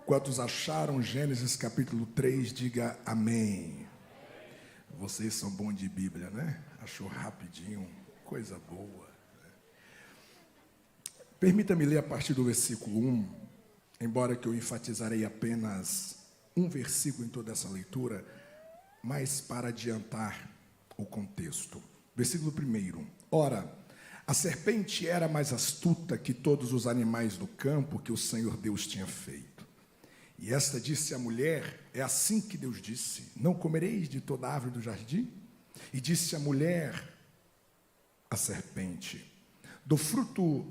Quantos acharam Gênesis capítulo 3, diga amém. Vocês são bons de Bíblia, né? Achou rapidinho, coisa boa. Permita-me ler a partir do versículo 1, embora que eu enfatizarei apenas um versículo em toda essa leitura, mas para adiantar o contexto. Versículo 1. Ora, a serpente era mais astuta que todos os animais do campo que o Senhor Deus tinha feito. E esta disse à mulher, é assim que Deus disse, não comereis de toda a árvore do jardim? E disse a mulher, a serpente, do fruto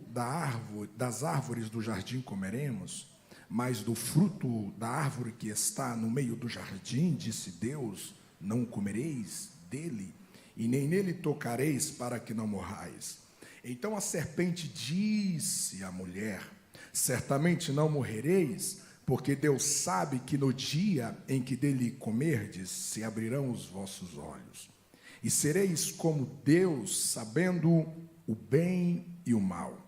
das árvores do jardim comeremos, mas do fruto da árvore que está no meio do jardim, disse Deus, não comereis dele, e nem nele tocareis para que não morrais. Então a serpente disse à mulher, certamente não morrereis, porque Deus sabe que no dia em que dele comerdes, se abrirão os vossos olhos, e sereis como Deus, sabendo o bem e o mal.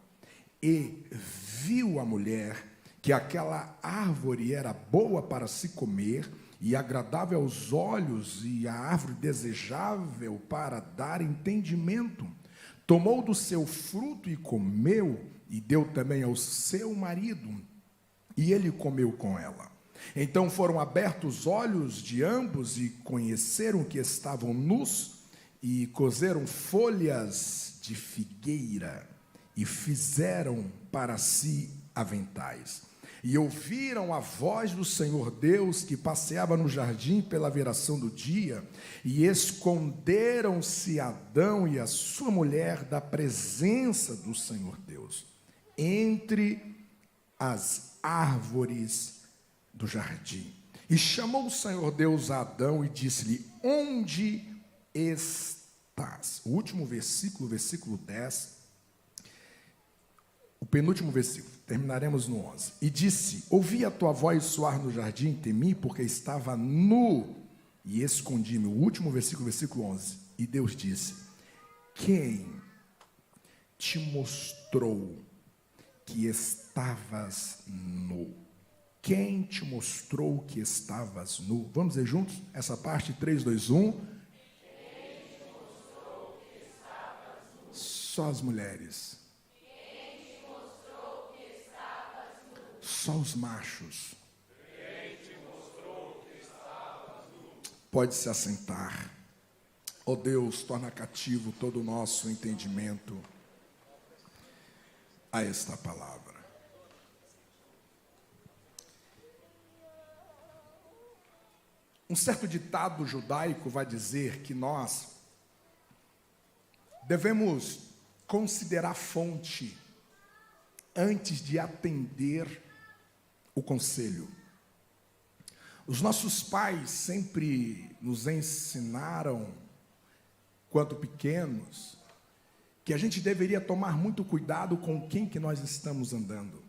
E viu a mulher que aquela árvore era boa para se comer, e agradável aos olhos, e a árvore desejável para dar entendimento. Tomou do seu fruto e comeu, e deu também ao seu marido, e ele comeu com ela. Então foram abertos os olhos de ambos, e conheceram que estavam nus, e coseram folhas de figueira, e fizeram para si aventais. E ouviram a voz do Senhor Deus, que passeava no jardim pela viração do dia, e esconderam-se Adão e a sua mulher da presença do Senhor Deus, entre as árvores do jardim. E chamou o Senhor Deus a Adão e disse-lhe, onde estás? O último versículo, versículo 10, o penúltimo versículo, terminaremos no 11. E disse, ouvi a tua voz soar no jardim, temi, porque estava nu, e escondi-me. O último versículo, versículo 11. E Deus disse, quem te mostrou que estavas nu? Quem te mostrou que estavas nu? Vamos dizer juntos? Essa parte, 3, 2, 1. Quem te mostrou que estavas nu? Só as mulheres. Só os machos. Quem te mostrou que estavas nu? Pode se assentar. Ó Deus, torna cativo todo o nosso entendimento a esta palavra. Um certo ditado judaico vai dizer que nós devemos considerar a fonte antes de atender o conselho. Os nossos pais sempre nos ensinaram, quando pequenos, que a gente deveria tomar muito cuidado com quem que nós estamos andando,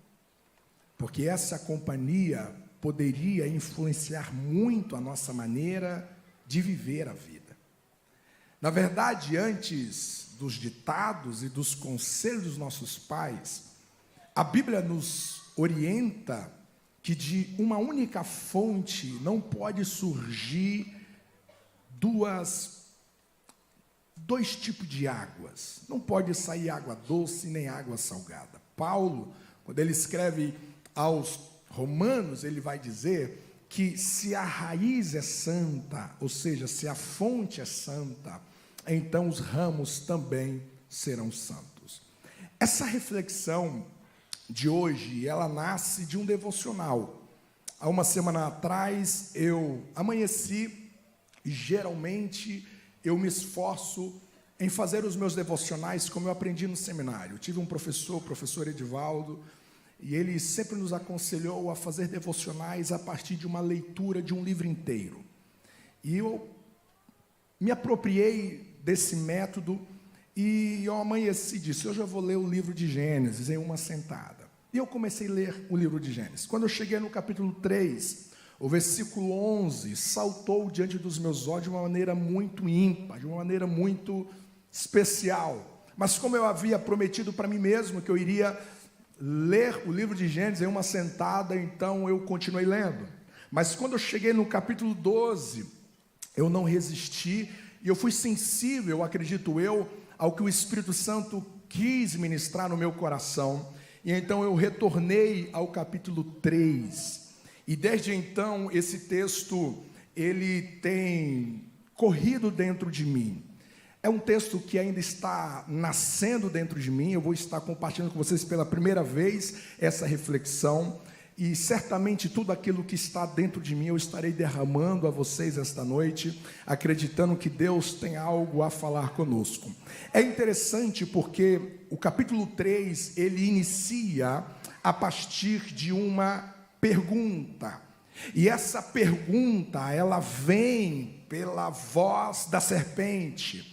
porque essa companhia poderia influenciar muito a nossa maneira de viver a vida. Na verdade, antes dos ditados e dos conselhos dos nossos pais, a Bíblia nos orienta que de uma única fonte não pode surgir dois tipos de águas. Não pode sair água doce nem água salgada. Paulo, quando ele escreve aos Romanos, ele vai dizer que se a raiz é santa, ou seja, se a fonte é santa, então os ramos também serão santos. Essa reflexão de hoje, ela nasce de um devocional. Há uma semana atrás, eu amanheci, e geralmente eu me esforço em fazer os meus devocionais como eu aprendi no seminário. Eu tive um professor, o professor Edivaldo, e ele sempre nos aconselhou a fazer devocionais a partir de uma leitura de um livro inteiro. E eu me apropriei desse método, e eu amanheci e disse, hoje eu vou ler o livro de Gênesis em uma sentada. E eu comecei a ler o livro de Gênesis. Quando eu cheguei no capítulo 3, o versículo 11, saltou diante dos meus olhos de uma maneira muito ímpar, de uma maneira muito especial. Mas como eu havia prometido para mim mesmo que eu iria ler o livro de Gênesis em uma sentada, então eu continuei lendo. Mas quando eu cheguei no capítulo 12, eu não resisti e eu fui sensível, acredito eu, ao que o Espírito Santo quis ministrar no meu coração. E então eu retornei ao capítulo 3. E desde então esse texto, ele tem corrido dentro de mim. É um texto que ainda está nascendo dentro de mim. Eu vou estar compartilhando com vocês pela primeira vez essa reflexão. E certamente tudo aquilo que está dentro de mim eu estarei derramando a vocês esta noite, acreditando que Deus tem algo a falar conosco. É interessante porque o capítulo 3, ele inicia a partir de uma pergunta. E essa pergunta, ela vem pela voz da serpente.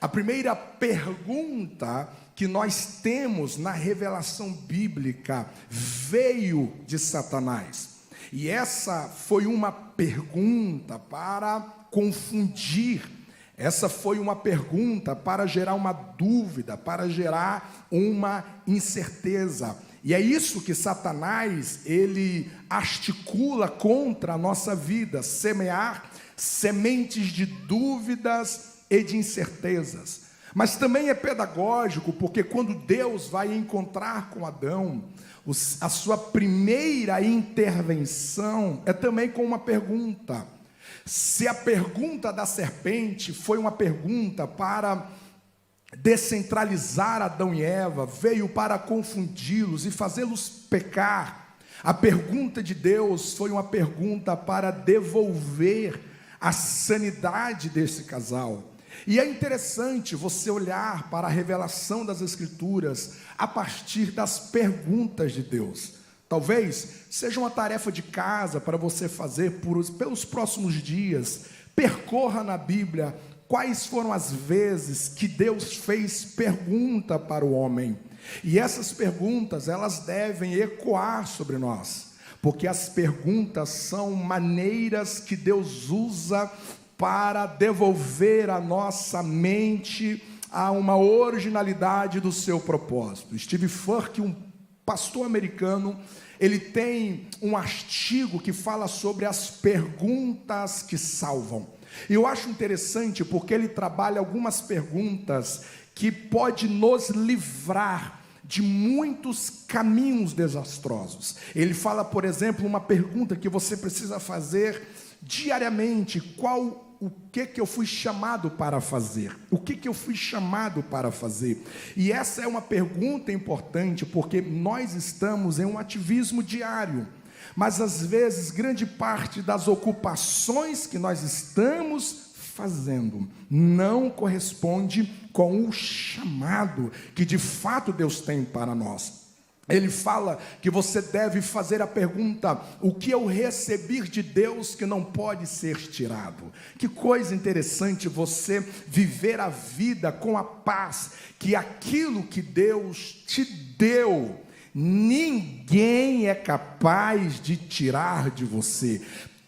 A primeira pergunta que nós temos na revelação bíblica veio de Satanás. E essa foi uma pergunta para confundir. Essa foi uma pergunta para gerar uma dúvida, para gerar uma incerteza. E é isso que Satanás, ele articula contra a nossa vida, semear sementes de dúvidas e de incertezas. Mas também é pedagógico, porque quando Deus vai encontrar com Adão, a sua primeira intervenção é também com uma pergunta. Se a pergunta da serpente foi uma pergunta para descentralizar Adão e Eva, veio para confundi-los e fazê-los pecar, a pergunta de Deus foi uma pergunta para devolver a sanidade desse casal. E é interessante você olhar para a revelação das Escrituras a partir das perguntas de Deus. Talvez seja uma tarefa de casa para você fazer pelos próximos dias. Percorra na Bíblia quais foram as vezes que Deus fez pergunta para o homem. E essas perguntas, elas devem ecoar sobre nós, porque as perguntas são maneiras que Deus usa para devolver a nossa mente a uma originalidade do seu propósito. Steve Furtick, um pastor americano, ele tem um artigo que fala sobre as perguntas que salvam. E eu acho interessante porque ele trabalha algumas perguntas que podem nos livrar de muitos caminhos desastrosos. Ele fala, por exemplo, uma pergunta que você precisa fazer diariamente: o que eu fui chamado para fazer? O que eu fui chamado para fazer? E essa é uma pergunta importante, porque nós estamos em um ativismo diário, mas às vezes grande parte das ocupações que nós estamos fazendo não corresponde com o chamado que de fato Deus tem para nós. Ele fala que você deve fazer a pergunta: o que eu recebi de Deus que não pode ser tirado? Que coisa interessante você viver a vida com a paz que aquilo que Deus te deu, ninguém é capaz de tirar de você.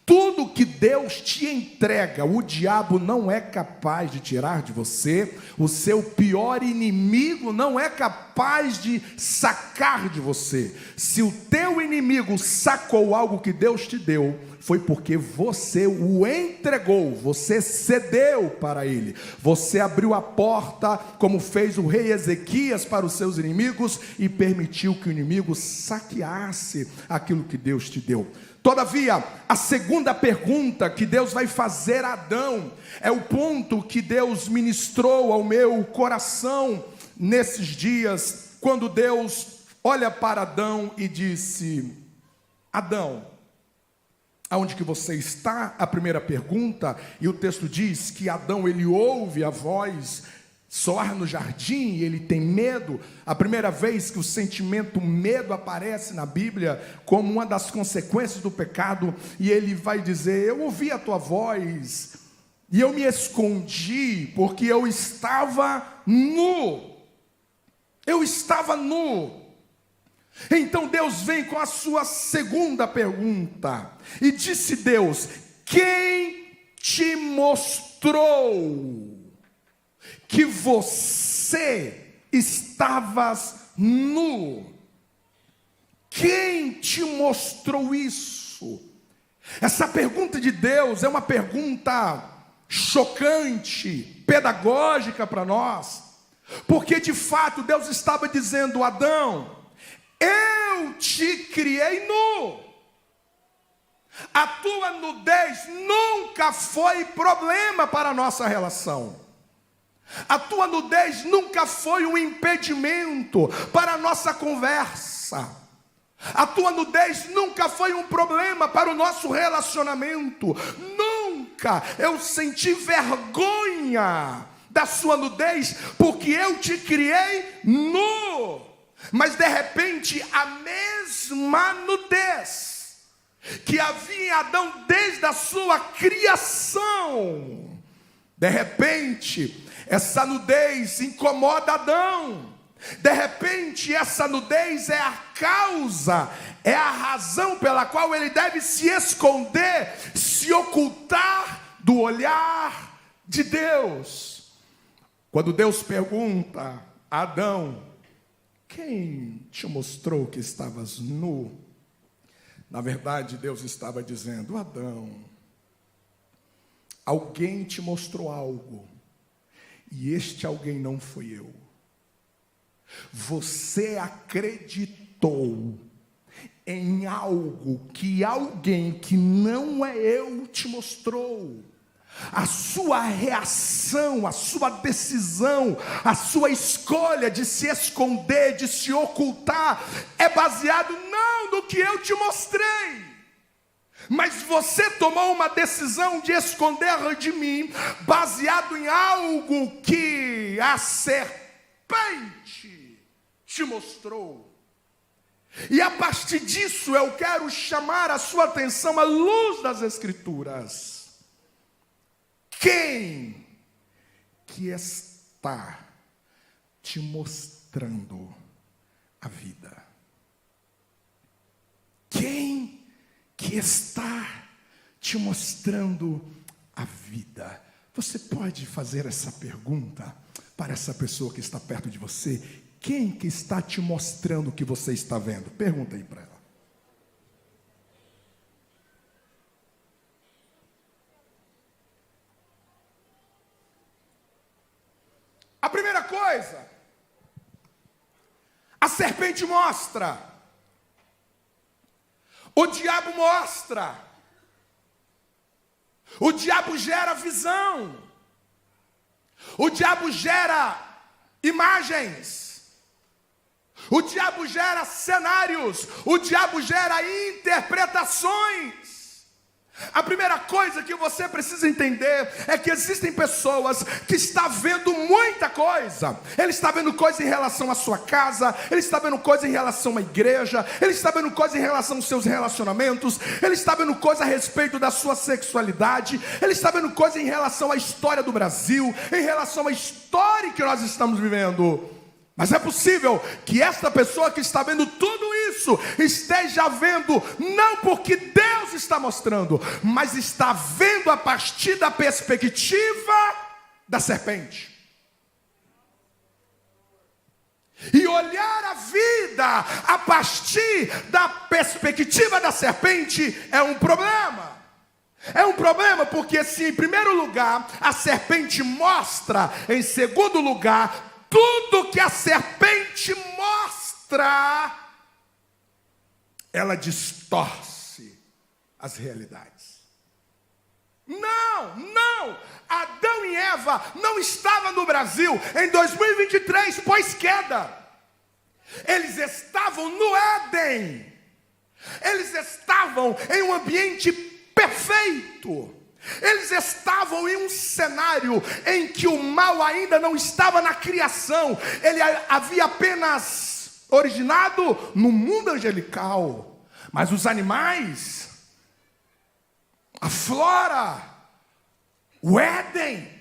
Tudo que Deus te entrega, o diabo não é capaz de tirar de você. O seu pior inimigo não é capaz de sacar de você. Se o teu inimigo sacou algo que Deus te deu, foi porque você o entregou, você cedeu para ele. Você abriu a porta, como fez o rei Ezequias para os seus inimigos, e permitiu que o inimigo saqueasse aquilo que Deus te deu. Todavia, a segunda pergunta que Deus vai fazer a Adão é o ponto que Deus ministrou ao meu coração nesses dias, quando Deus olha para Adão e disse: Adão, aonde que você está? A primeira pergunta, e o texto diz que Adão, ele ouve a voz soar no jardim e ele tem medo. A primeira vez que o sentimento medo aparece na Bíblia como uma das consequências do pecado, e ele vai dizer: eu ouvi a tua voz e eu me escondi porque eu estava nu. Eu estava nu. Então Deus vem com a sua segunda pergunta, e disse Deus: quem te mostrou que você estavas nu? quem te mostrou isso? Essa pergunta de Deus é uma pergunta chocante, pedagógica para nós, porque de fato Deus estava dizendo: Adão, eu te criei nu. A tua nudez nunca foi problema para a nossa relação. A tua nudez nunca foi um impedimento para a nossa conversa. A tua nudez nunca foi um problema para o nosso relacionamento. Nunca eu senti vergonha da sua nudez, porque eu te criei nu. Mas de repente a mesma nudez que havia em Adão desde a sua criação, de repente essa nudez incomoda Adão. De repente essa nudez é a causa, é a razão pela qual ele deve se esconder, se ocultar do olhar de Deus. Quando Deus pergunta a Adão: quem te mostrou que estavas nu? Na verdade, Deus estava dizendo: Adão, alguém te mostrou algo, e este alguém não fui eu. Você acreditou em algo que alguém que não é eu te mostrou. A sua reação, a sua decisão, a sua escolha de se esconder, de se ocultar, é baseado não no que eu te mostrei, mas você tomou uma decisão de esconder de mim, baseado em algo que a serpente te mostrou. E a partir disso eu quero chamar a sua atenção à luz das Escrituras. Quem que está te mostrando a vida? Quem que está te mostrando a vida? Você pode fazer essa pergunta para essa pessoa que está perto de você? Quem que está te mostrando o que você está vendo? Pergunta aí para ela. A primeira coisa, a serpente mostra, o diabo mostra, o diabo gera visão, o diabo gera imagens, o diabo gera cenários, o diabo gera interpretações. A primeira coisa que você precisa entender é que existem pessoas que estão vendo muita coisa. Ele está vendo coisa em relação à sua casa, ele está vendo coisa em relação à igreja, ele está vendo coisa em relação aos seus relacionamentos, ele está vendo coisa a respeito da sua sexualidade, ele está vendo coisa em relação à história do Brasil, em relação à história que nós estamos vivendo. Mas é possível que esta pessoa que está vendo tudo isso esteja vendo não porque Deus está mostrando, mas está vendo a partir da perspectiva da serpente. E olhar a vida a partir da perspectiva da serpente é um problema. É um problema porque se em primeiro lugar a serpente mostra, em segundo lugar, tudo que a serpente mostra, ela distorce as realidades. Não, Adão e Eva não estavam no Brasil em 2023 pós queda. Eles estavam no Éden. Eles estavam em um ambiente perfeito. Eles estavam em um cenário em que o mal ainda não estava na criação. Ele havia apenas originado no mundo angelical. Mas os animais, a flora, o Éden,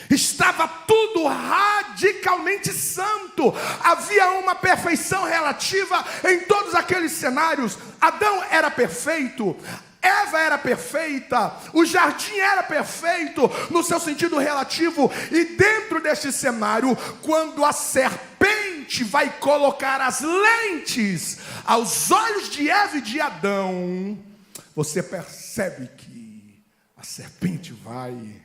estava tudo radicalmente santo. Havia uma perfeição relativa em todos aqueles cenários. Adão era perfeito, Eva era perfeita, o jardim era perfeito no seu sentido relativo. E dentro deste cenário, quando a serpente serpente vai colocar as lentes aos olhos de Eva e de Adão, você percebe que a serpente vai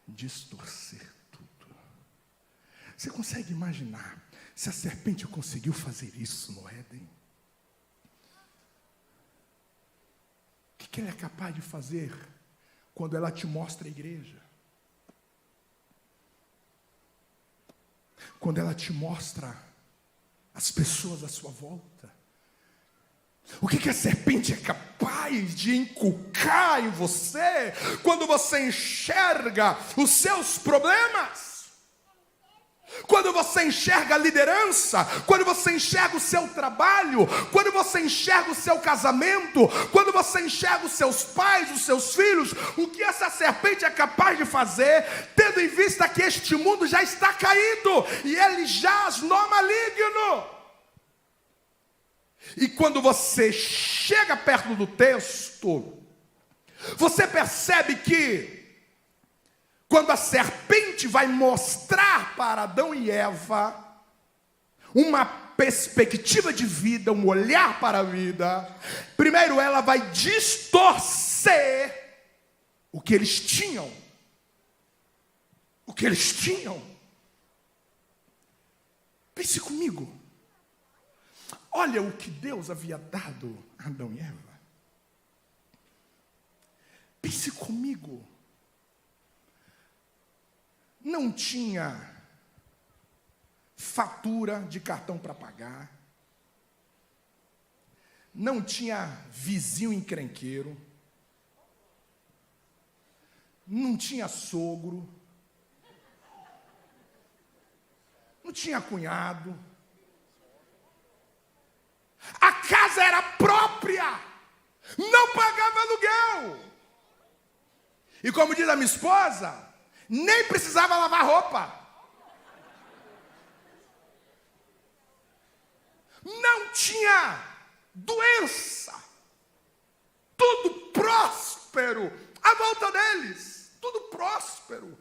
distorcer tudo. Você consegue imaginar se a serpente conseguiu fazer isso no Éden? O que ela é capaz de fazer quando ela te mostra a igreja? Quando ela te mostra as pessoas à sua volta? O que a serpente é capaz de inculcar em você quando você enxerga os seus problemas? Quando você enxerga a liderança, quando você enxerga o seu trabalho, quando você enxerga o seu casamento, quando você enxerga os seus pais, os seus filhos, o que essa serpente é capaz de fazer, tendo em vista que este mundo já está caído e ele jaz no maligno? E quando você chega perto do texto, você percebe que quando a serpente vai mostrar para Adão e Eva uma perspectiva de vida, um olhar para a vida, primeiro ela vai distorcer o que eles tinham. O que eles tinham. Pense comigo. Olha o que Deus havia dado a Adão e Eva. Pense comigo. Não tinha fatura de cartão para pagar. Não tinha vizinho encrenqueiro. Não tinha sogro. Não tinha cunhado. A casa era própria. Não pagava aluguel. E como diz a minha esposa, nem precisava lavar roupa. Não tinha doença. Tudo próspero à volta deles. Tudo próspero.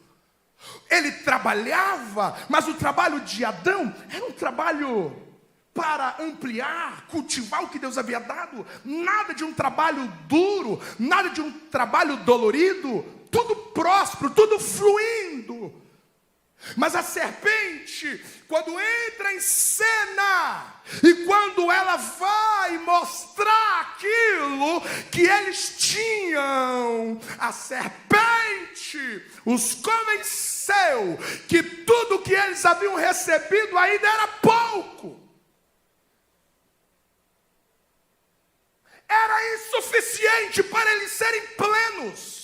Ele trabalhava, mas o trabalho de Adão era um trabalho para ampliar, cultivar o que Deus havia dado. Nada de um trabalho duro, nada de um trabalho dolorido. Tudo próspero, tudo fluindo. Mas a serpente, quando entra em cena, e quando ela vai mostrar aquilo que eles tinham, a serpente os convenceu que tudo que eles haviam recebido ainda era pouco. Era insuficiente para eles serem plenos.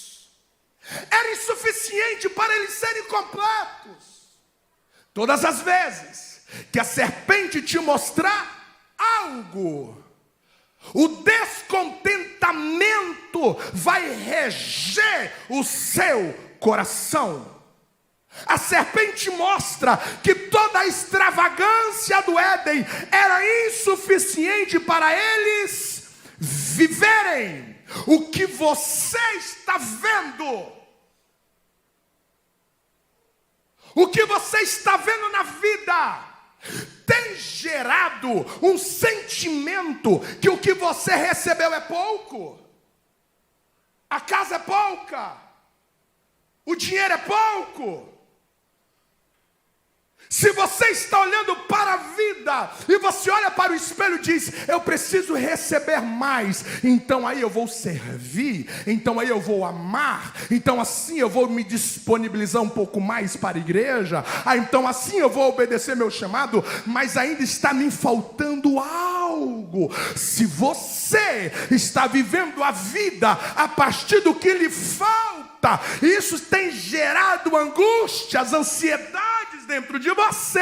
Era insuficiente para eles serem completos. Todas as vezes que a serpente te mostrar algo, o descontentamento vai reger o seu coração. A serpente mostra que toda a extravagância do Éden era insuficiente para eles viverem. O que você está vendo, o que você está vendo na vida, tem gerado um sentimento que o que você recebeu é pouco. A casa é pouca. O dinheiro é pouco. Se você está olhando para a vida e você olha para o espelho e diz: eu preciso receber mais, então aí eu vou servir, então aí eu vou amar, então assim eu vou me disponibilizar um pouco mais para a igreja, então assim eu vou obedecer meu chamado, mas ainda está me faltando algo. Se você está vivendo a vida a partir do que lhe falta, isso tem gerado angústias, ansiedades dentro de você.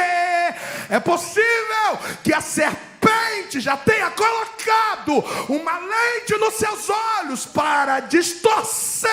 É possível que a serpente já tenha colocado uma lente nos seus olhos para distorcer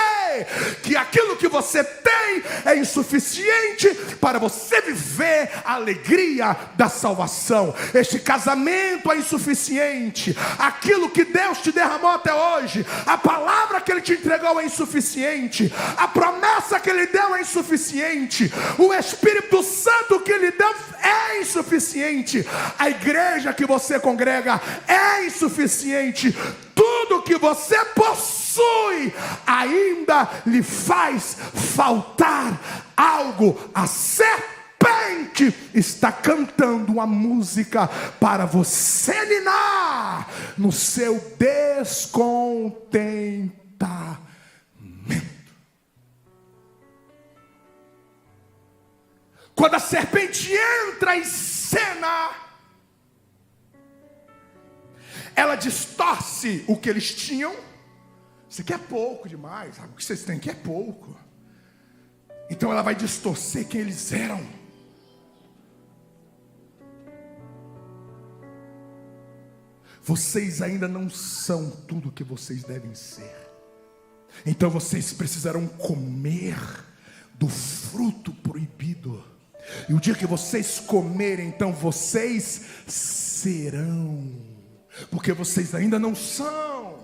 que aquilo que você tem é insuficiente para você viver a alegria da salvação. Este casamento é insuficiente. Aquilo que Deus te derramou até hoje, a palavra que Ele te entregou é insuficiente, a promessa que Ele deu é insuficiente, o Espírito Santo que Ele deu é insuficiente, a igreja que você congrega é insuficiente, tudo que você possui ainda lhe faz faltar algo. A serpente está cantando uma música para você ninar no seu descontentamento. Quando a serpente entra em cena, ela distorce o que eles tinham. Isso aqui é pouco demais, sabe? O que vocês têm aqui é pouco. Então ela vai distorcer quem eles eram. Vocês ainda não são tudo o que vocês devem ser. Então vocês precisarão comer do fruto proibido. E o dia que vocês comerem, então vocês serão. Porque vocês ainda não são.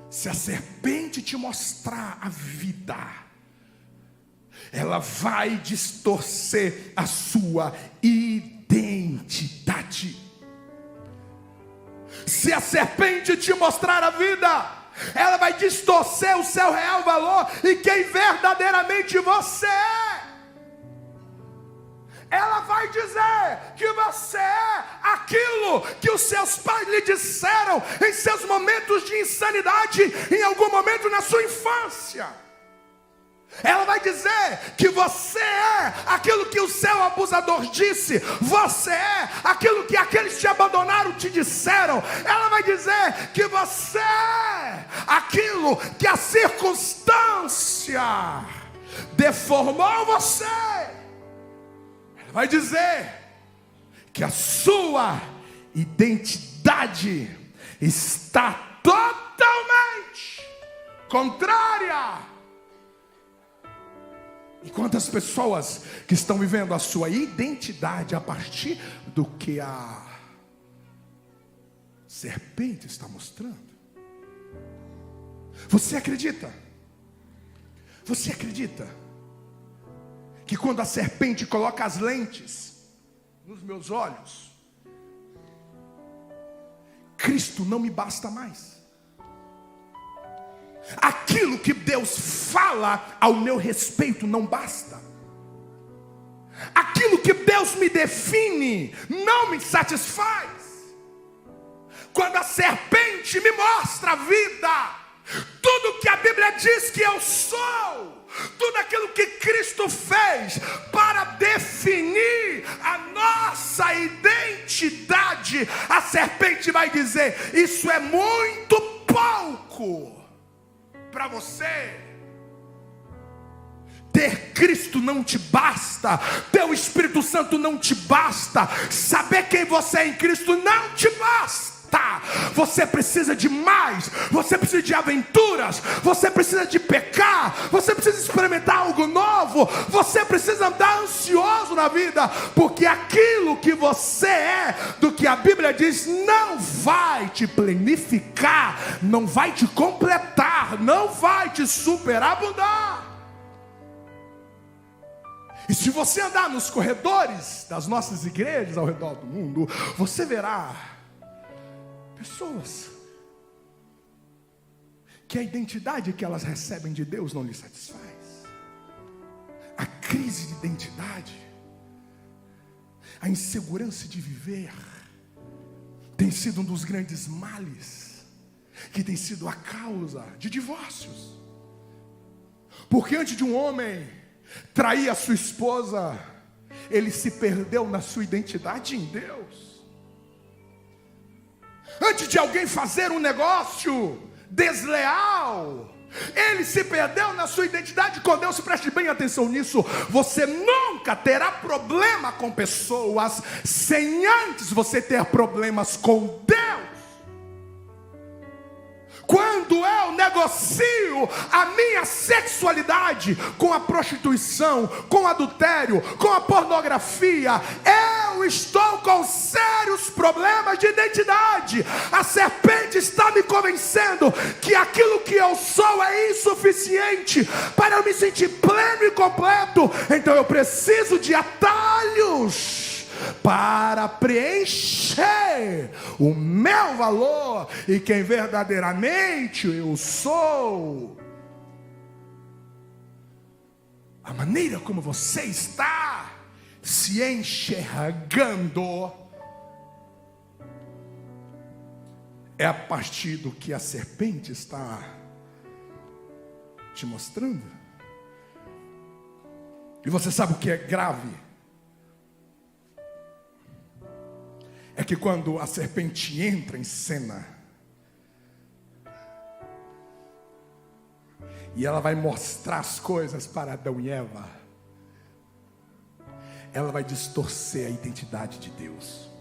Se a serpente te mostrar a vida, ela vai distorcer a sua identidade. Se a serpente te mostrar a vida, ela vai distorcer o seu real valor e quem verdadeiramente você é. Ela vai dizer que você é aquilo que os seus pais lhe disseram em seus momentos de insanidade, em algum momento na sua infância. Ela vai dizer que você é aquilo que o seu abusador disse. Você é aquilo que aqueles que te abandonaram te disseram. Ela vai dizer que você é aquilo que a circunstância deformou você. Ela vai dizer que a sua identidade está totalmente contrária. E quantas pessoas que estão vivendo a sua identidade a partir do que a serpente está mostrando? Você acredita? Você acredita que quando a serpente coloca as lentes nos meus olhos, Cristo não me basta mais? Aquilo que Deus fala ao meu respeito não basta. Aquilo que Deus me define não me satisfaz. Quando a serpente me mostra a vida, tudo que a Bíblia diz que eu sou, tudo aquilo que Cristo fez para definir a nossa identidade, a serpente vai dizer: isso é muito pouco para você. Ter Cristo não te basta, ter o Espírito Santo não te basta, saber quem você é em Cristo não te basta. Você precisa de mais, você precisa de aventuras, você precisa de pecar, você precisa experimentar algo novo, você precisa andar ansioso na vida, porque aquilo que você é, do que a Bíblia diz, não vai te plenificar, não vai te completar, não vai te superabundar. E se você andar nos corredores das nossas igrejas ao redor do mundo, você verá pessoas que a identidade que elas recebem de Deus não lhes satisfaz. A crise de identidade, a insegurança de viver, tem sido um dos grandes males, que tem sido a causa de divórcios. Porque antes de um homem trair a sua esposa, ele se perdeu na sua identidade em Deus. Antes de alguém fazer um negócio desleal, ele se perdeu na sua identidade com Deus. Preste bem atenção nisso. Você nunca terá problema com pessoas sem antes você ter problemas com Deus. Quando eu negocio a minha sexualidade com a prostituição, com o adultério, com a pornografia, eu estou com sérios problemas de identidade. A serpente está me convencendo convencendo que aquilo que eu sou é insuficiente para eu me sentir pleno e completo. Então eu preciso de atalhos para preencher o meu valor e quem verdadeiramente eu sou. A maneira como você está se enxergando é a partir do que a serpente está te mostrando. E você sabe o que é grave? É que quando a serpente entra em cena e ela vai mostrar as coisas para Adão e Eva, ela vai distorcer a identidade de Deus.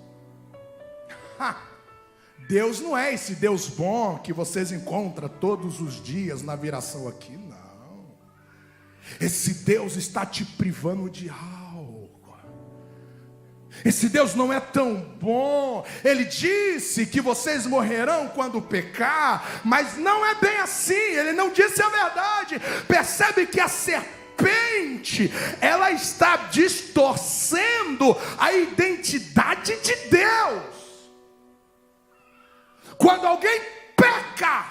Deus não é esse Deus bom que vocês encontram todos os dias na viração aqui, não. Esse Deus está te privando de algo. Esse Deus não é tão bom. Ele disse que vocês morrerão quando pecar, mas não é bem assim. Ele não disse a verdade. Percebe que a serpente, ela está distorcendo a identidade de Deus. Quando alguém peca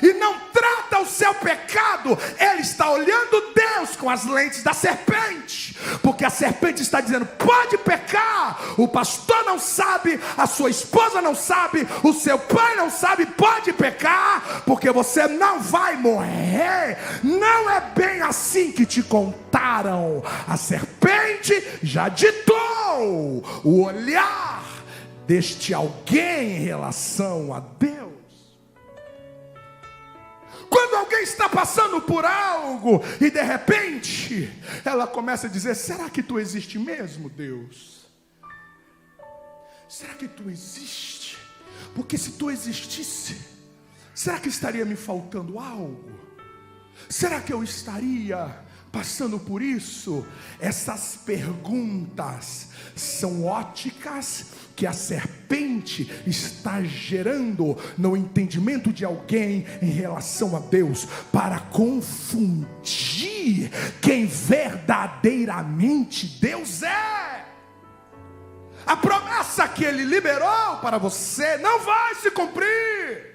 e não trata o seu pecado, ele está olhando Deus com as lentes da serpente, porque a serpente está dizendo: pode pecar, o pastor não sabe, a sua esposa não sabe, o seu pai não sabe, pode pecar, porque você não vai morrer. Não é bem assim que te contaram. A serpente já ditou o olhar deste alguém em relação a Deus. Quando alguém está passando por algo e de repente ela começa a dizer: será que tu existe mesmo, Deus? Será que tu existe? Porque se tu existisse, será que estaria me faltando algo? Será que eu estaria passando por isso? Essas perguntas são óticas que a serpente está gerando no entendimento de alguém em relação a Deus, para confundir quem verdadeiramente Deus é. A promessa que Ele liberou para você não vai se cumprir.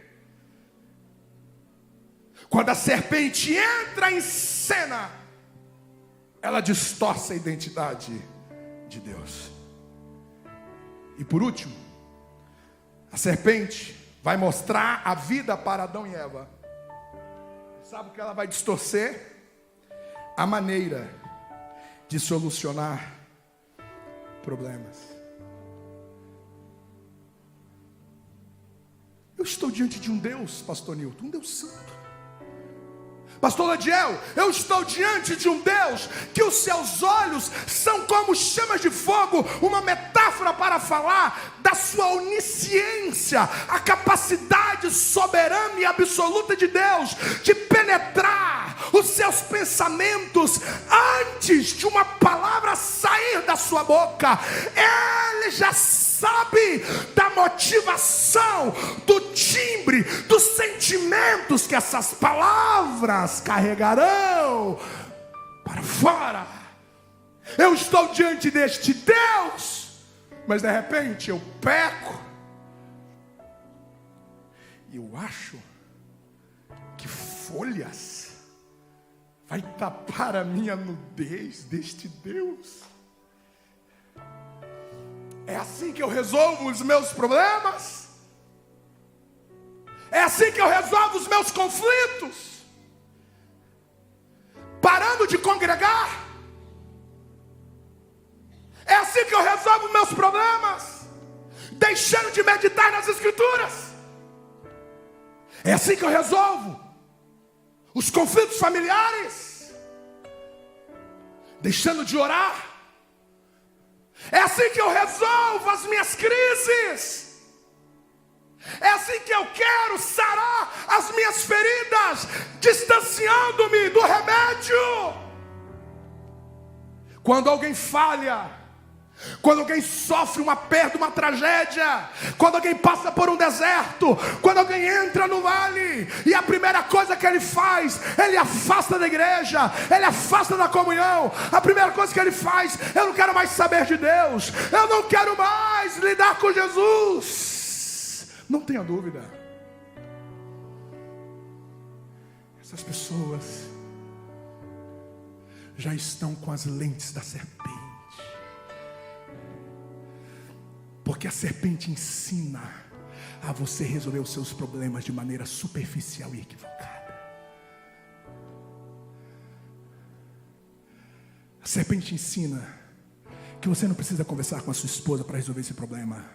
Quando a serpente entra em cena, ela distorce a identidade de Deus. E por último, a serpente vai mostrar a vida para Adão e Eva. Sabe o que ela vai distorcer? A maneira de solucionar problemas. Eu estou diante de um Deus, pastor Nilton, um Deus santo. Pastor Ladiel, eu estou diante de um Deus que os seus olhos são como chamas de fogo, uma metáfora para falar da sua onisciência, a capacidade soberana e absoluta de Deus de penetrar os seus pensamentos antes de uma palavra sair da sua boca. Ele já sabe da motivação, do timbre, dos sentimentos que essas palavras carregarão para fora. Eu estou diante deste Deus, mas de repente eu peco e eu acho que folhas vai tapar a minha nudez deste Deus. É assim que eu resolvo os meus problemas? É assim que eu resolvo os meus conflitos? Parando de congregar? É assim que eu resolvo meus problemas? Deixando de meditar nas Escrituras? É assim que eu resolvo os conflitos familiares? Deixando de orar? É assim que eu resolvo as minhas crises? É assim que eu quero sarar as minhas feridas, distanciando-me do remédio? Quando alguém falha, Quando alguém sofre uma perda, uma tragédia, quando alguém passa por um deserto, quando alguém entra no vale, e a primeira coisa que ele faz, ele afasta da igreja, ele afasta da comunhão. A primeira coisa que ele faz: eu não quero mais saber de Deus, eu não quero mais lidar com Jesus. Não tenha dúvida, essas pessoas já estão com as lentes da serpente. Porque a serpente ensina a você resolver os seus problemas de maneira superficial e equivocada. A serpente ensina que você não precisa conversar com a sua esposa para resolver esse problema.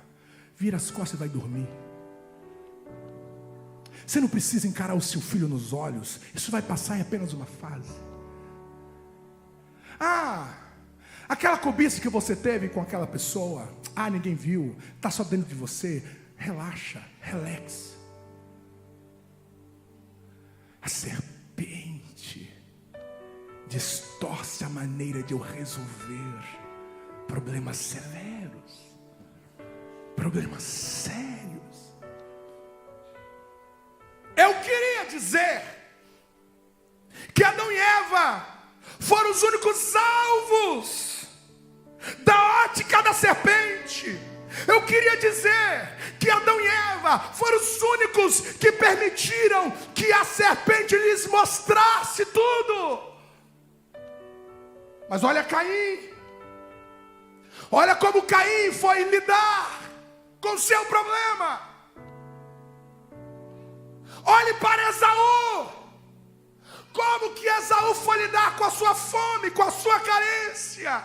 Vira as costas e vai dormir. Você não precisa encarar o seu filho nos olhos. Isso vai passar, é apenas uma fase. Aquela cobiça que você teve com aquela pessoa, ninguém viu, está só dentro de você. Relaxa, relax. A serpente distorce a maneira de eu resolver problemas severos, problemas sérios. Eu queria dizer que Adão e Eva foram os únicos alvos da ótica da serpente. Eu queria dizer que Adão e Eva foram os únicos que permitiram que a serpente lhes mostrasse tudo. Mas olha Caim, olha como Caim foi lidar com o seu problema. Olhe para Esaú, como que Esaú foi lidar com a sua fome, com a sua carência,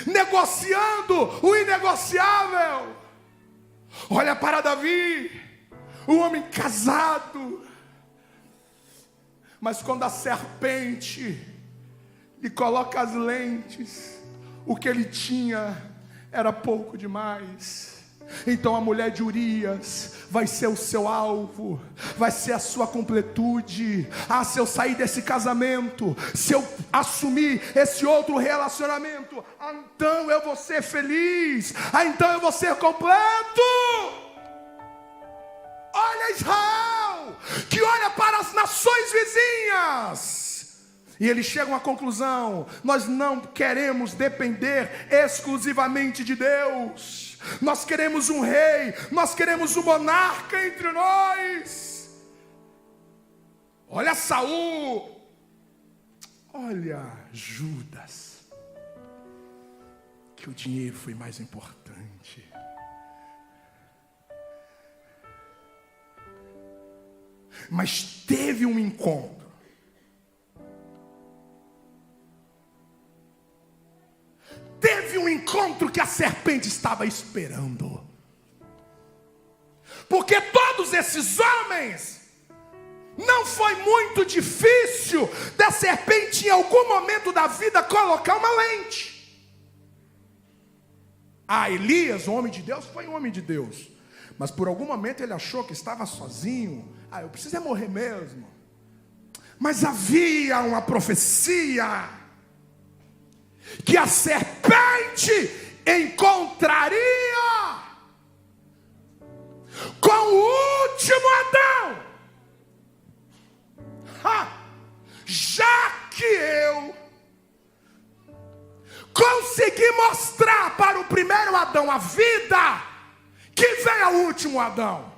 negociando o inegociável. Olha para Davi, um homem casado, mas quando a serpente lhe coloca as lentes, o que ele tinha era pouco demais. Então a mulher de Urias vai ser o seu alvo, vai ser a sua completude. Se eu sair desse casamento, se eu assumir esse outro relacionamento, então eu vou ser feliz, então eu vou ser completo. Olha Israel, que olha para as nações vizinhas, e eles chegam à conclusão: nós não queremos depender exclusivamente de Deus. Nós queremos um rei, nós queremos um monarca entre nós. Olha Saul, olha Judas, que o dinheiro foi mais importante. Mas teve um encontro. Teve um encontro que a serpente estava esperando. Porque todos esses homens, não foi muito difícil da serpente em algum momento da vida colocar uma lente. Elias, o homem de Deus, foi um homem de Deus, mas por algum momento ele achou que estava sozinho. Eu preciso morrer mesmo. Mas havia uma profecia que a serpente encontraria com o último Adão. Já que eu consegui mostrar para o primeiro Adão a vida, que venha o último Adão.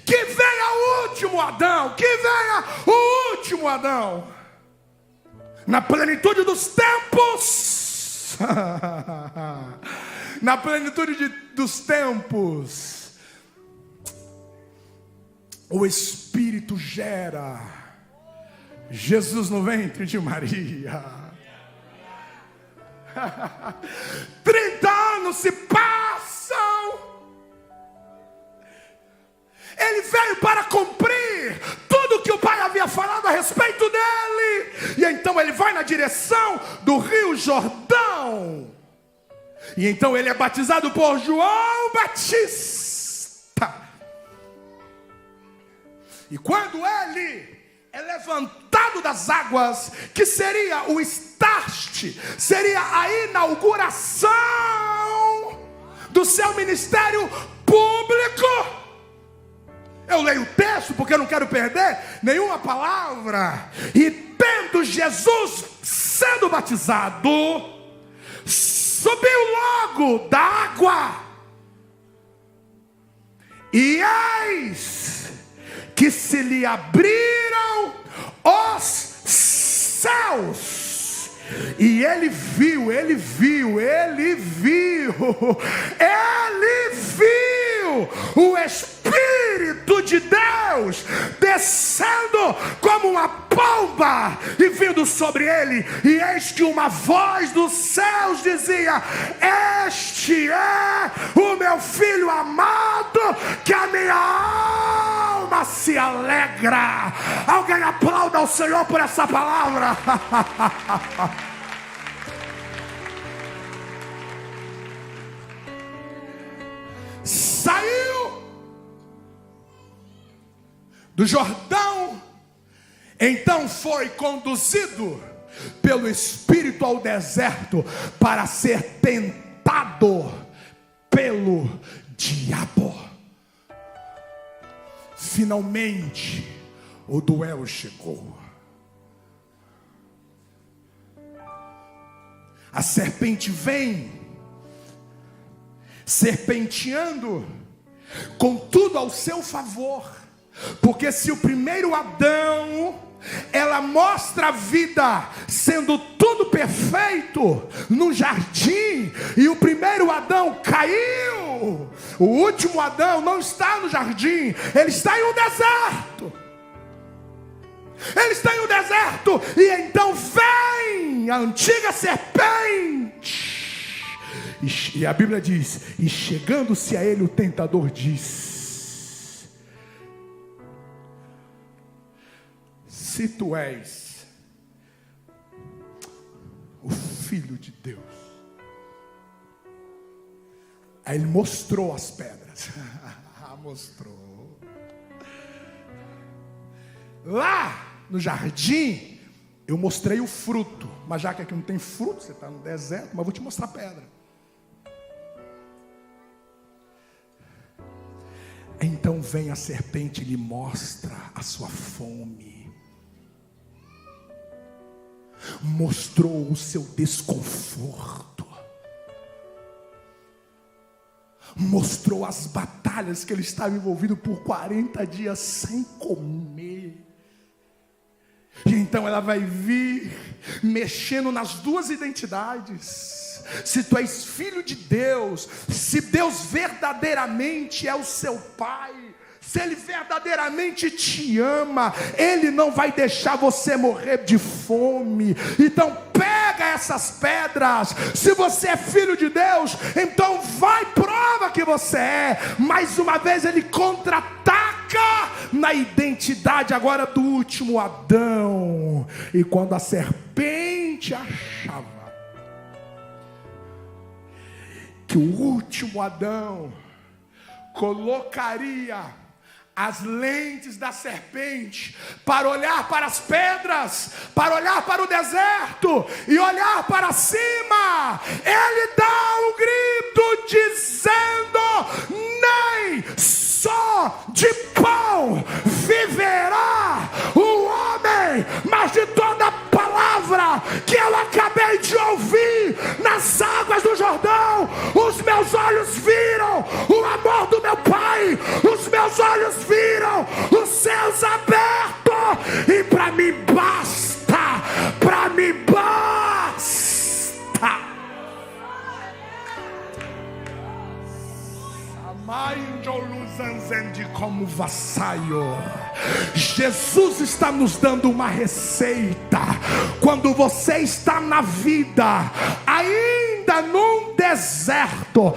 Que venha o último Adão. Que venha o último Adão. Na plenitude dos tempos, na plenitude dos tempos, o Espírito gera Jesus no ventre de Maria. 30 anos se passam. Ele veio para cumprir tudo que o Pai havia falado a respeito dele. E então ele vai na direção do Rio Jordão. E então ele é batizado por João Batista. E quando ele é levantado das águas, que seria o estado start, seria a inauguração do seu ministério público. Eu leio o texto porque eu não quero perder nenhuma palavra. E tendo Jesus sendo batizado, subiu logo da água. E eis que se lhe abriram os céus. E ele viu o Espírito de Deus descendo como uma pomba e vindo sobre ele. E eis que uma voz dos céus dizia: este é o meu filho amado, que a minha alma se alegra. Alguém aplauda ao Senhor por essa palavra. Saiu do Jordão, então foi conduzido pelo Espírito ao deserto para ser tentado pelo diabo. Finalmente o duelo chegou. A serpente vem serpenteando com tudo ao seu favor, porque se o primeiro Adão, ela mostra a vida sendo tudo perfeito no jardim, e o primeiro Adão caiu, o último Adão não está no jardim, ele está em um deserto. Ele está em um deserto, e então vem a antiga serpente. E a Bíblia diz: e chegando-se a ele o tentador diz: se tu és o Filho de Deus. Aí ele mostrou as pedras. Mostrou. Lá no jardim eu mostrei o fruto, mas já que aqui não tem fruto, você está no deserto, mas vou te mostrar a pedra. Então vem a serpente e lhe mostra a sua fome, mostrou o seu desconforto, mostrou as batalhas que ele estava envolvido por 40 dias sem comer. E então ela vai vir mexendo nas duas identidades. Se tu és filho de Deus, se Deus verdadeiramente é o seu Pai, se Ele verdadeiramente te ama, Ele não vai deixar você morrer de fome. Então pega essas pedras. Se você é filho de Deus, então vai, prova que você é. Mais uma vez Ele contra-ataca na identidade agora do último Adão. E quando a serpente achava que o último Adão colocaria as lentes da serpente para olhar para as pedras, para olhar para o deserto e olhar para cima, ele dá um grito dizendo: nem só de pão viverá o homem, mas de toda palavra que eu acabei de ouvir nas águas do Jordão. Os meus olhos viram o amor do meu Pai, os meus olhos viram os céus abertos, e para mim basta, para mim basta. Como vassalho, Jesus está nos dando uma receita. Quando você está na vida, ainda num deserto,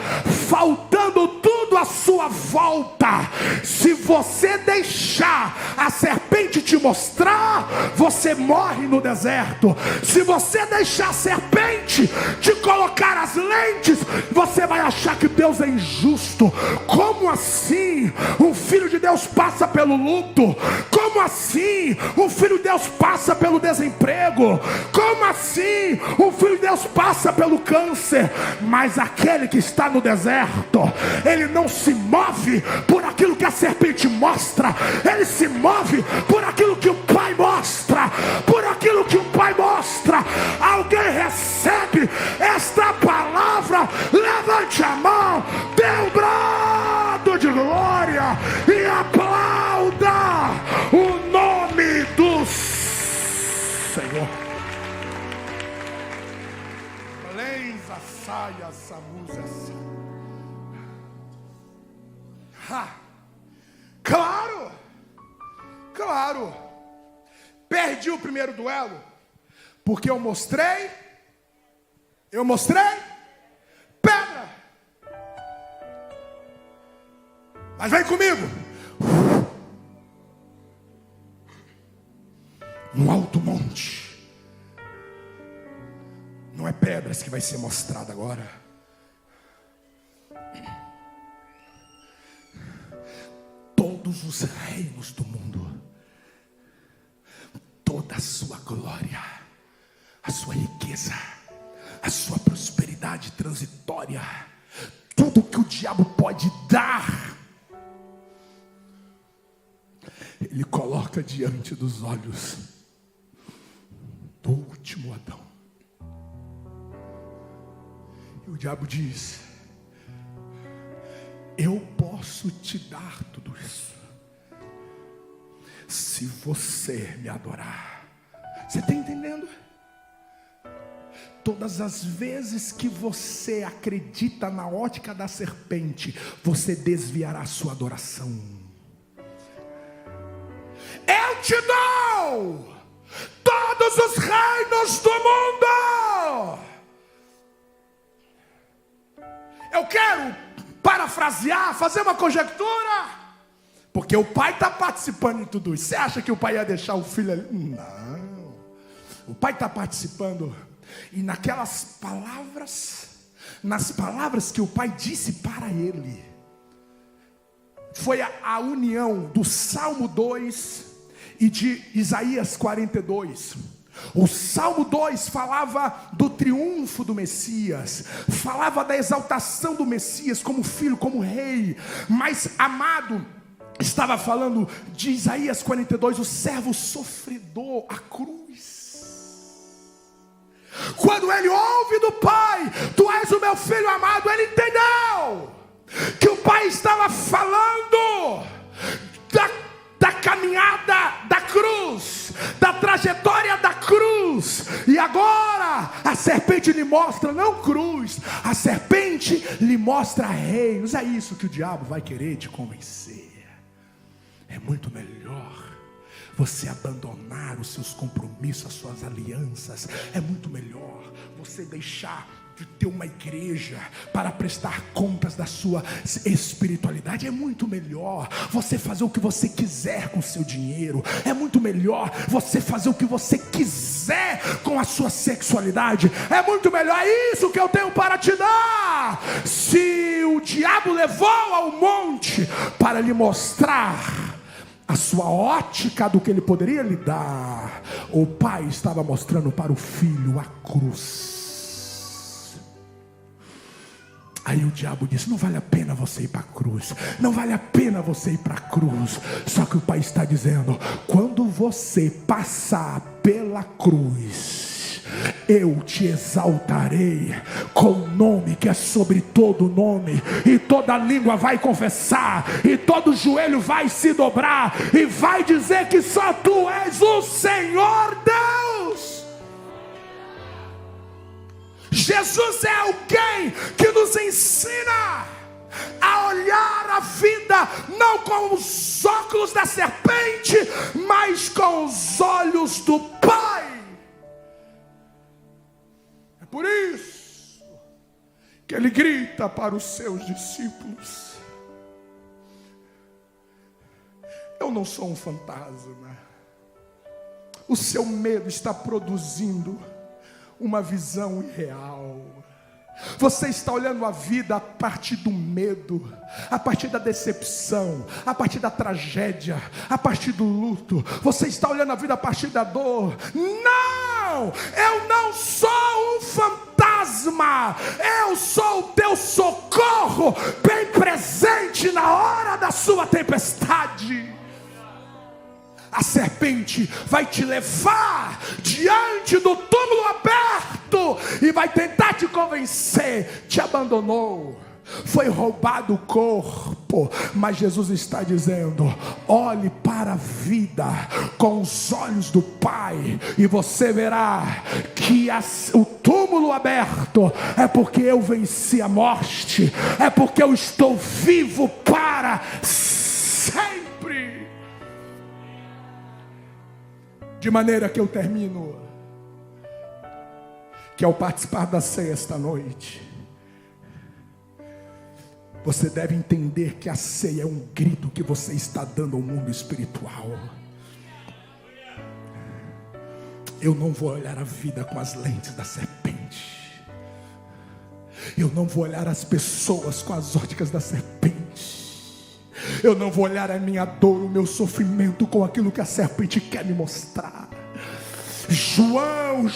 faltando tudo à sua volta, se você deixar a serpente te mostrar, você morre no deserto. Se você deixar a serpente te colocar as lentes, você vai achar que Deus é injusto. Como assim? Um filho de Deus passa pelo luto. Como Como assim o Filho de Deus passa pelo desemprego? Como assim o Filho de Deus passa pelo câncer? Mas aquele que está no deserto, ele não se move por aquilo que a serpente mostra, ele se move por aquilo que o Pai mostra, por aquilo que o Pai mostra. Alguém recebe esta palavra? Levante a mão, dê um brado de glória e aplauda o nome do Senhor. Lenza saia samuza. Claro, claro. Perdi o primeiro duelo porque eu mostrei pedra. Mas vem comigo. No alto monte, não é pedras que vai ser mostrado agora. Todos os reinos do mundo, toda a sua glória, a sua riqueza, a sua prosperidade transitória, tudo que o diabo pode dar, ele coloca diante dos olhos do último Adão. E o diabo diz: eu posso te dar tudo isso se você me adorar. Você está entendendo? Todas as vezes que você acredita na ótica da serpente, você desviará a sua adoração. Eu te dou todos os reinos do mundo. Eu quero parafrasear, fazer uma conjectura, porque o pai está participando de tudo isso. Você acha que o pai ia deixar o filho ali? Não. O pai está participando. E naquelas palavras, nas palavras que o pai disse para ele, foi a união do Salmo 2 e de Isaías 42. O Salmo 2 falava do triunfo do Messias, falava da exaltação do Messias como filho, como rei. Mas Amado estava falando de Isaías 42, o servo sofredor, a cruz. Quando ele ouve do pai: tu és o meu filho amado, ele entendeu que o pai estava falando da caminhada da cruz, da trajetória da cruz. E agora a serpente lhe mostra não cruz, a serpente lhe mostra reinos. É isso que o diabo vai querer te convencer. É muito melhor você abandonar os seus compromissos, as suas alianças. É muito melhor você deixar de ter uma igreja para prestar contas da sua espiritualidade. É muito melhor você fazer o que você quiser com o seu dinheiro. É muito melhor você fazer o que você quiser com a sua sexualidade. É muito melhor. É isso que eu tenho para te dar. Se o diabo levou ao monte para lhe mostrar a sua ótica do que ele poderia lhe dar, o pai estava mostrando para o filho a cruz. Aí o diabo disse: não vale a pena você ir para a cruz, não vale a pena você ir para a cruz. Só que o pai está dizendo: quando você passar pela cruz, eu te exaltarei com o nome que é sobre todo nome, e toda língua vai confessar, e todo joelho vai se dobrar, e vai dizer que só tu és o Senhor Deus. Jesus é alguém que nos ensina a olhar a vida não com os óculos da serpente, mas com os olhos do Pai. É por isso que ele grita para os seus discípulos: eu não sou um fantasma. O seu medo está produzindo uma visão irreal. Você está olhando a vida a partir do medo, a partir da decepção, a partir da tragédia, a partir do luto. Você está olhando a vida a partir da dor. Não! Eu não sou um fantasma. Eu sou o teu socorro, bem presente na hora da sua tempestade. A serpente vai te levar diante do túmulo aberto e vai tentar te convencer. Te abandonou, foi roubado o corpo, mas Jesus está dizendo: olhe para a vida com os olhos do Pai e você verá que o túmulo aberto é porque eu venci a morte, é porque eu estou vivo para sempre. De maneira que eu termino, que ao participar da ceia esta noite, você deve entender que a ceia é um grito que você está dando ao mundo espiritual. Eu não vou olhar a vida com as lentes da serpente. Eu não vou olhar as pessoas com as óticas da serpente. Eu não vou olhar a minha dor, o meu sofrimento com aquilo que a serpente quer me mostrar. João,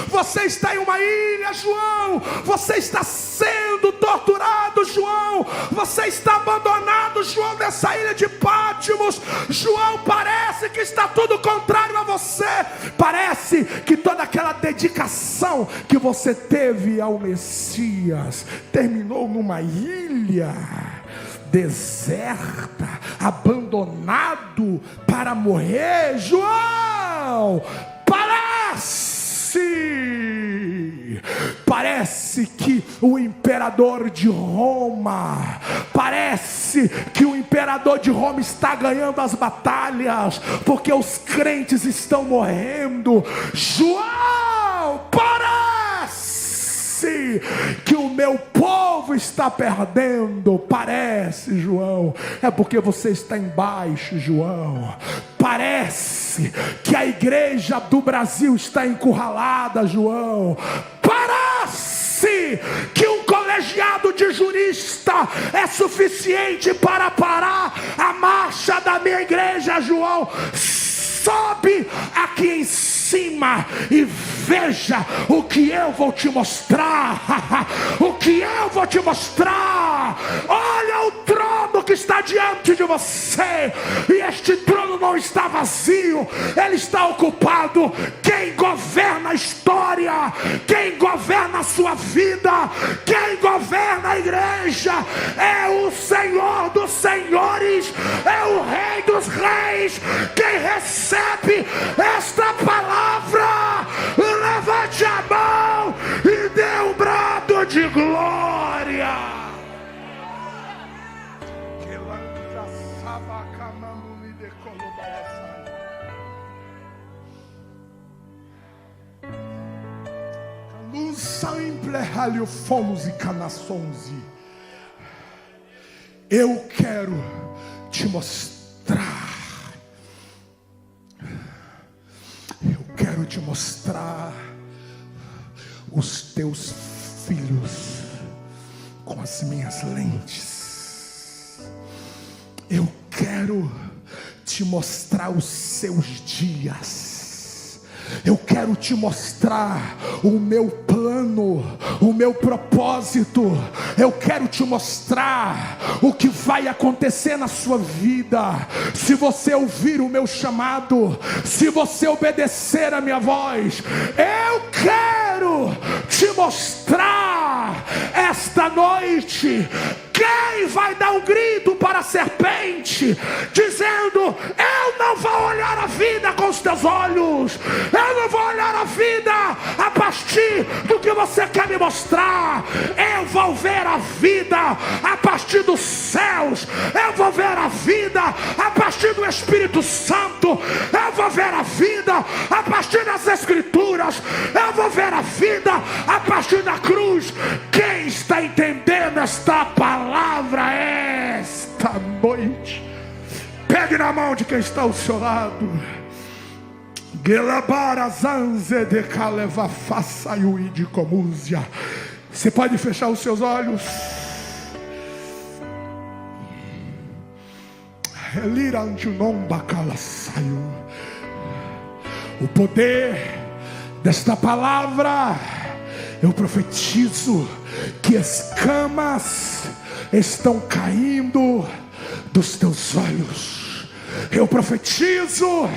você está em uma ilha, João. Você está sendo torturado, João. Você está abandonado, João, nessa ilha de Pátimos. João, parece que está tudo contrário a você. Parece que toda aquela dedicação que você teve ao Messias terminou numa ilha deserta, abandonado para morrer. João, parece que o imperador de Roma, está ganhando as batalhas, porque os crentes estão morrendo. João, parece que o meu povo está perdendo. Parece, João, é porque você está embaixo, João. Parece que a igreja do Brasil está encurralada, João. Parece que um colegiado de jurista é suficiente para parar a marcha da minha igreja, João. Sobe aqui em cima e veja o que eu vou te mostrar. O que eu vou te mostrar. Olha o trono que está diante de você, e este trono não está vazio, ele está ocupado. Quem governa a história, quem governa a sua vida, quem governa a igreja é o Senhor dos senhores, é o Rei dos reis. Quem recebe esta palavra, levante a mão e dê um brado de glória. Eu quero te mostrar. Eu quero te mostrar os teus filhos com as minhas lentes. Eu quero te mostrar os seus dias. Eu quero te mostrar o meu plano, o meu propósito. Eu quero te mostrar o que vai acontecer na sua vida, se você ouvir o meu chamado, se você obedecer a minha voz. Eu quero te mostrar esta noite quem vai dar um grito para a serpente, dizendo: eu não vou olhar a vida com os teus olhos, eu não vou olhar a vida a partir do que você quer me mostrar. Eu vou ver a vida a partir dos céus, eu vou ver a vida a partir do Espírito Santo, eu vou ver a vida a partir das Escrituras, eu vou ver a vida a partir da cruz. Quem está entendendo esta palavra esta noite? Pegue na mão de quem está ao seu lado. Você pode fechar os seus olhos. O poder desta palavra, eu profetizo que escamas estão caindo dos teus olhos. Eu profetizo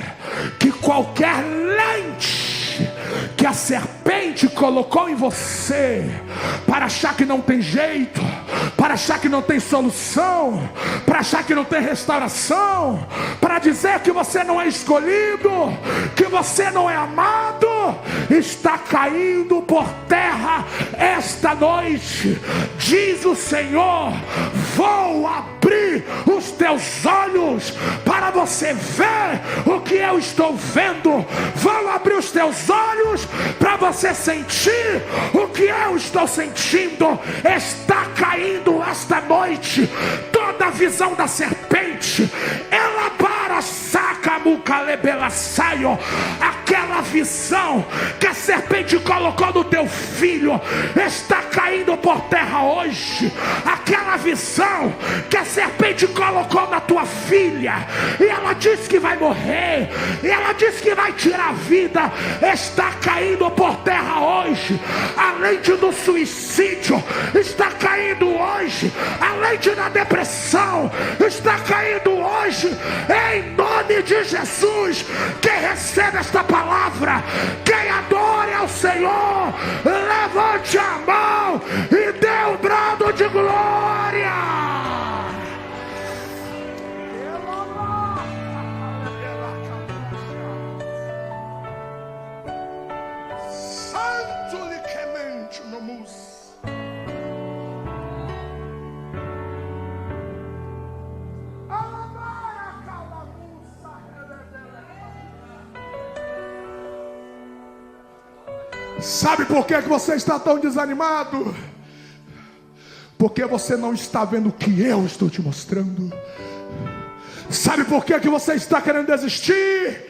que qualquer lente que a serpente colocou em você, para achar que não tem jeito, para achar que não tem solução, para achar que não tem restauração, para dizer que você não é escolhido, que você não é amado, está caindo por terra esta noite. Diz o Senhor: vou abrir os teus olhos para você ver o que eu estou vendo. Vou abrir os teus olhos para você sentir o que eu estou sentindo. Está caindo esta noite toda a visão da serpente. Ela para sacamucalebelaçaio, aquela visão que a serpente colocou no teu filho está caindo por terra hoje. Aquela visão que a serpente colocou na tua filha, e ela disse que vai morrer, e ela disse que vai tirar a vida, está caindo por terra hoje. A lente do suicídio está caindo hoje. A lente da depressão está caindo hoje. Em nome de Jesus, quem recebe esta palavra, quem adore ao Senhor, levante a mão e dê um brado de glória. Sabe por que você está tão desanimado? Porque você não está vendo o que eu estou te mostrando. Sabe por que você está querendo desistir?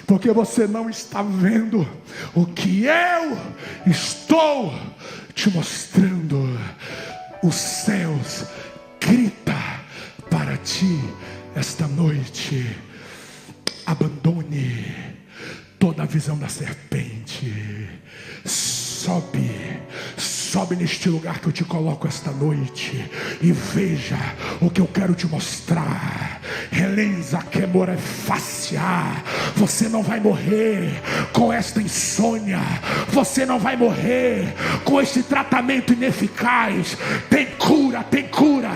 Porque você não está vendo o que eu estou te mostrando. Os céus grita para ti esta noite: abandone toda a visão da serpente. Sobe neste lugar que eu te coloco esta noite e veja o que eu quero te mostrar. Relenza que mora faciar. Você não vai morrer com esta insônia. Você não vai morrer com este tratamento ineficaz. Tem cura, tem cura.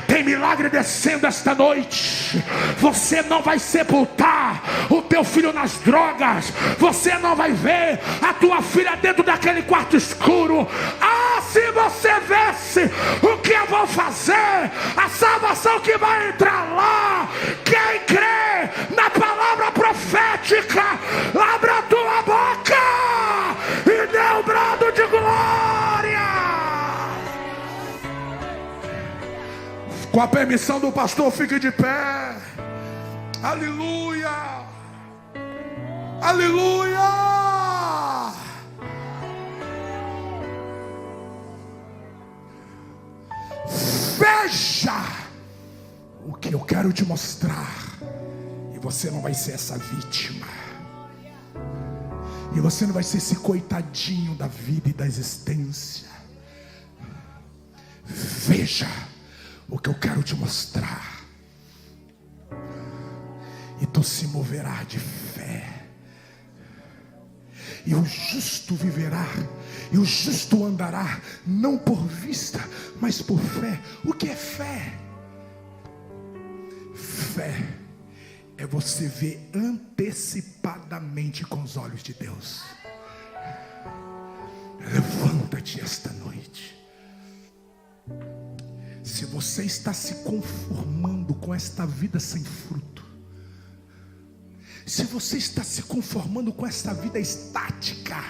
Tem milagre descendo esta noite. Você não vai sepultar o teu filho nas drogas. Você não vai ver a tua filha dentro daquele quarto escuro. Se você visse o que eu vou fazer, a salvação que vai entrar lá. Quem crê na palavra profética, abra a tua boca e dê um brado de glória. Com a permissão do pastor, fique de pé. Aleluia, aleluia. Veja o que eu quero te mostrar, e você não vai ser essa vítima, e você não vai ser esse coitadinho da vida e da existência. Veja o que eu quero te mostrar, e tu se moverá de fé, e o justo viverá, e o justo andará, não por vista, mas por fé. O que é fé? Fé é você ver antecipadamente com os olhos de Deus. Levanta-te esta noite. Se você está se conformando com esta vida sem fruto, se você está se conformando com esta vida estática,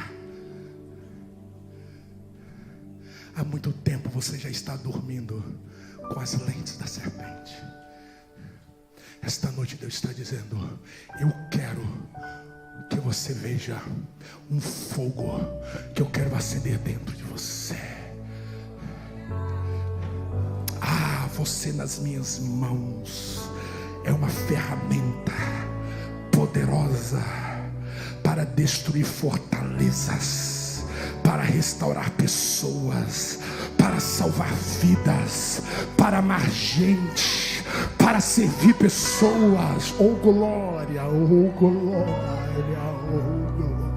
há muito tempo você já está dormindo com as lentes da serpente. Esta noite Deus está dizendo: eu quero você veja um fogo que eu quero acender dentro de você. Você nas minhas mãos é uma ferramenta poderosa para destruir fortalezas, para restaurar pessoas, para salvar vidas, para amar gente, para servir pessoas. Oh glória, oh glória, oh glória.